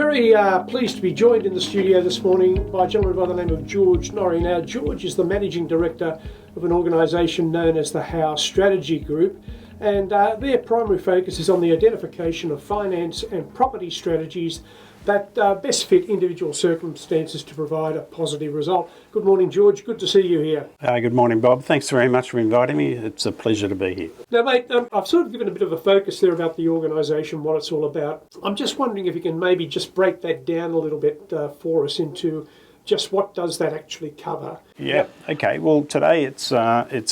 Very pleased to be joined in the studio this morning by a gentleman by the name of George Nori. Now, George is the Managing Director of an organisation known as the House Strategy Group, and their primary focus is on the identification of finance and property strategies that best fit individual circumstances to provide a positive result. Good morning, George. Good to see you here. Good morning, Bob. Thanks very much for inviting me. It's a pleasure to be here. Now, mate, I've sort of given a bit of a focus there about the organisation, what it's all about. I'm just wondering if you can maybe just break that down a little bit for us into just what does that actually cover? Yeah. Okay. Well, today it's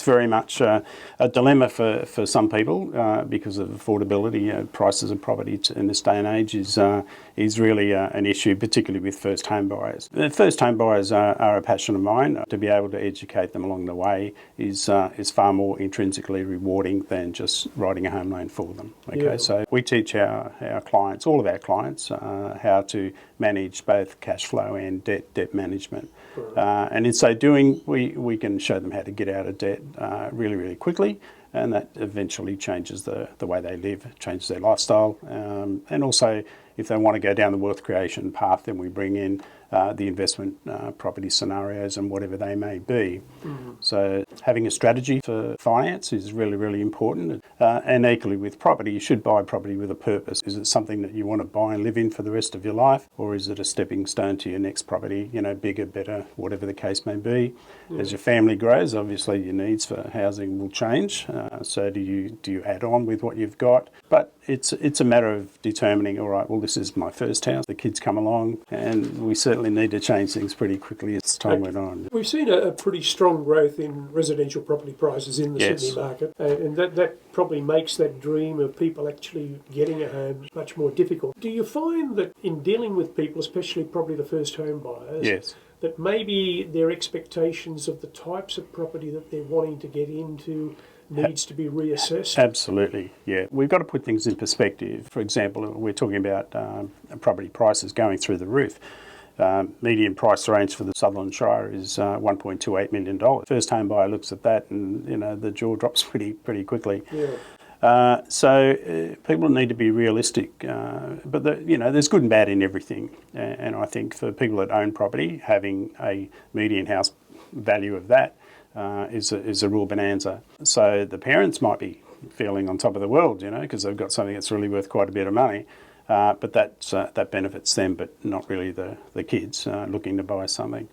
very much a dilemma for some people because of affordability. Prices of property in this day and age is really an issue, particularly with first home buyers. First home buyers are a passion of mine. To be able to educate them along the way is far more intrinsically rewarding than just writing a home loan for them. Okay. Yeah. So we teach our clients, all of our clients, how to manage both cash flow and debt management. And in so doing, we can show them how to get out of debt really, really quickly, and that eventually changes the way they live, changes their lifestyle. And also, if they want to go down the wealth creation path, then we bring in the investment property scenarios and whatever they may be. Mm-hmm. So having a strategy for finance is really, really important. And equally with property, you should buy property with a purpose. Is it something that you want to buy and live in for the rest of your life? Or is it a stepping stone to your next property, bigger, better, whatever the case may be? Yeah. As your family grows, obviously your needs for housing will change. So do you add on with what you've got? But it's a matter of determining, all right, well, this is my first house. The kids come along, and we certainly need to change things pretty quickly as time went on. We've seen a pretty strong growth in residential property prices in the Sydney market, and that probably makes that dream of people actually getting a home much more difficult. Do you find that in dealing with people, especially probably the first home buyers, that maybe their expectations of the types of property that they're wanting to get into needs to be reassessed? Absolutely, yeah. We've got to put things in perspective. For example, we're talking about property prices going through the roof. Median price range for the Sutherland Shire is $1.28 million. First home buyer looks at that and the jaw drops pretty quickly. Yeah. So people need to be realistic, but there's good and bad in everything. And I think for people that own property, having a median house value of that is a real bonanza. So the parents might be feeling on top of the world, because they've got something that's really worth quite a bit of money. But that benefits them, but not really the kids looking to buy something.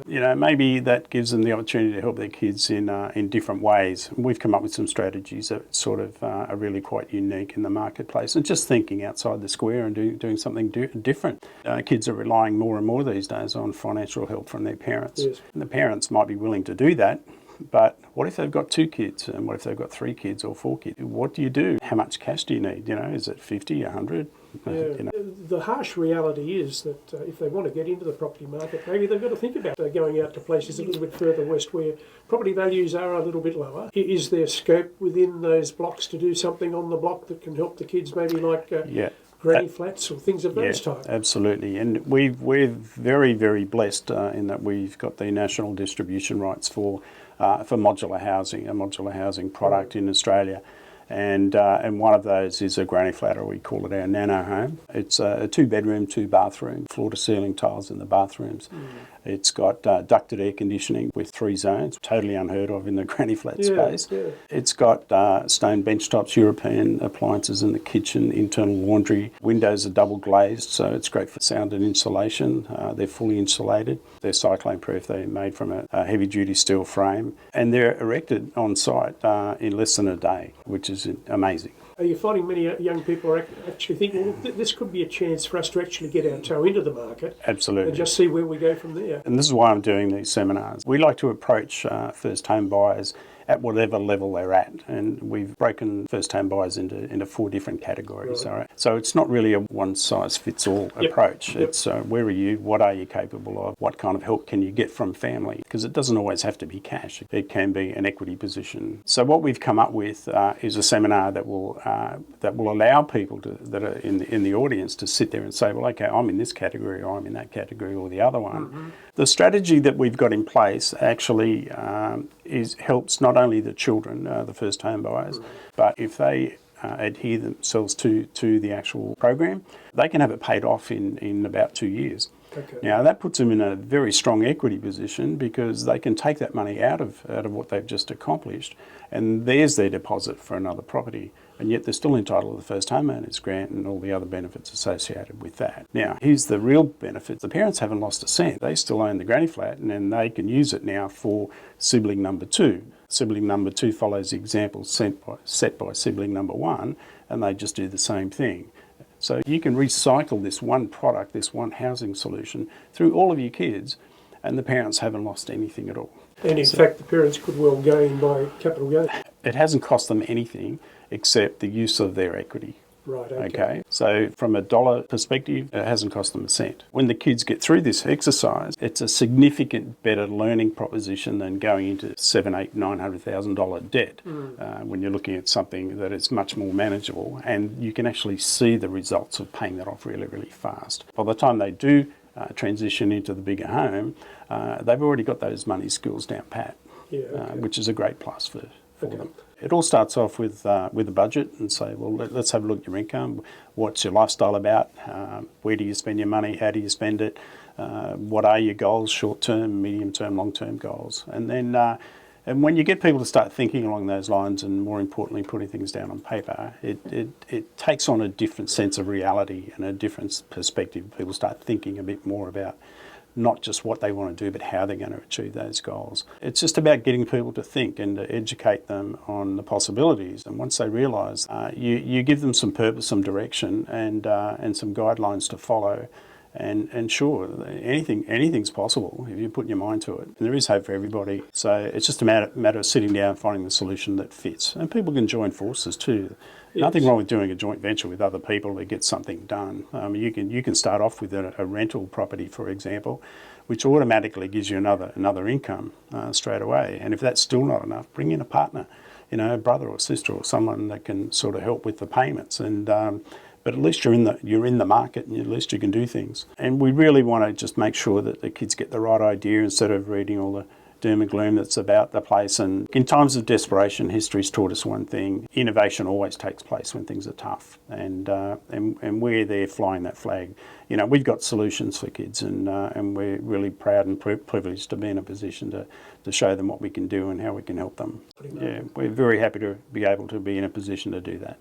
Yeah. Maybe that gives them the opportunity to help their kids in different ways. We've come up with some strategies that sort of are really quite unique in the marketplace, and just thinking outside the square and doing something different. Kids are relying more and more these days on financial help from their parents. Yes. And the parents might be willing to do that, but what if they've got 2 kids, and what if they've got 3 kids or 4 kids? What do you do? How much cash do you need? Is it 50, 100? Yeah. The harsh reality is that if they want to get into the property market, maybe they've got to think about going out to places a little bit further west where property values are a little bit lower. Is there scope within those blocks to do something on the block that can help the kids, maybe like granny flats or things of those type? Absolutely. And we're very, very blessed in that we've got the national distribution rights for modular housing, a modular housing product in Australia. And one of those is a granny flat, or we call it our nano home. It's a 2-bedroom, 2-bathroom, floor-to-ceiling tiles in the bathrooms. Mm. It's got ducted air conditioning with 3 zones, totally unheard of in the granny flat space. Yeah. It's got stone benchtops, European appliances in the kitchen, internal laundry. Windows are double glazed, so it's great for sound and insulation. They're fully insulated. They're cyclone proof. They're made from a heavy-duty steel frame, and they're erected on site in less than a day, which is amazing. Are you finding many young people are actually thinking, well, this could be a chance for us to actually get our toe into the market? Absolutely. And just see where we go from there? And this is why I'm doing these seminars. We like to approach first home buyers at whatever level they're at, and we've broken first home buyers into 4 different categories. Right. All right. So it's not really a one-size-fits-all approach. Yep. It's where are you, what are you capable of, what kind of help can you get from family, because it doesn't always have to be cash. It can be an equity position. So what we've come up with is a seminar that will allow people that are in the audience to sit there and say, well, okay, I'm in this category, or I'm in that category, or the other one. Mm-hmm. The strategy that we've got in place actually helps not only the children, the first home buyers, but if they adhere themselves to the actual program, they can have it paid off in about 2 years. Okay. Now that puts them in a very strong equity position because they can take that money out of what they've just accomplished, and there's their deposit for another property, and yet they're still entitled to the first homeowners grant and all the other benefits associated with that. Now here's the real benefit: the parents haven't lost a cent. They still own the granny flat, and then they can use it now for sibling number 2. Sibling number 2 follows the example set by sibling number 1, and they just do the same thing. So you can recycle this one product, this one housing solution, through all of your kids, and the parents haven't lost anything at all. And in fact, the parents could well gain by capital gain. It hasn't cost them anything except the use of their equity. Right, Okay. So from a dollar perspective, it hasn't cost them a cent. When the kids get through this exercise, it's a significant better learning proposition than going into $700,000, $900,000 debt when you're looking at something that is much more manageable, and you can actually see the results of paying that off really, really fast. By the time they do transition into the bigger home, they've already got those money skills down pat, which is a great plus for them. It all starts off with a budget and say, well, let's have a look at your income. What's your lifestyle about? Where do you spend your money? How do you spend it? What are your goals, short-term, medium-term, long-term goals? And then and when you get people to start thinking along those lines and, more importantly, putting things down on paper, it takes on a different sense of reality and a different perspective. People start thinking a bit more about not just what they want to do, but how they're going to achieve those goals. It's just about getting people to think and to educate them on the possibilities. And once they realise, you give them some purpose, some direction, and some guidelines to follow. And sure, anything's possible if you put your mind to it. And there is hope for everybody. So it's just a matter of sitting down and finding the solution that fits. And people can join forces too. Yes. Nothing wrong with doing a joint venture with other people to get something done. You can start off with a rental property, for example, which automatically gives you another income straight away. And if that's still not enough, bring in a partner, a brother or sister or someone that can sort of help with the payments. And but at least you're in the market, and at least you can do things. And we really want to just make sure that the kids get the right idea instead of reading all the doom and gloom that's about the place. And in times of desperation, history's taught us one thing: innovation always takes place when things are tough. And we're there flying that flag. We've got solutions for kids, and we're really proud and privileged to be in a position to show them what we can do and how we can help them. Yeah, we're very happy to be able to be in a position to do that.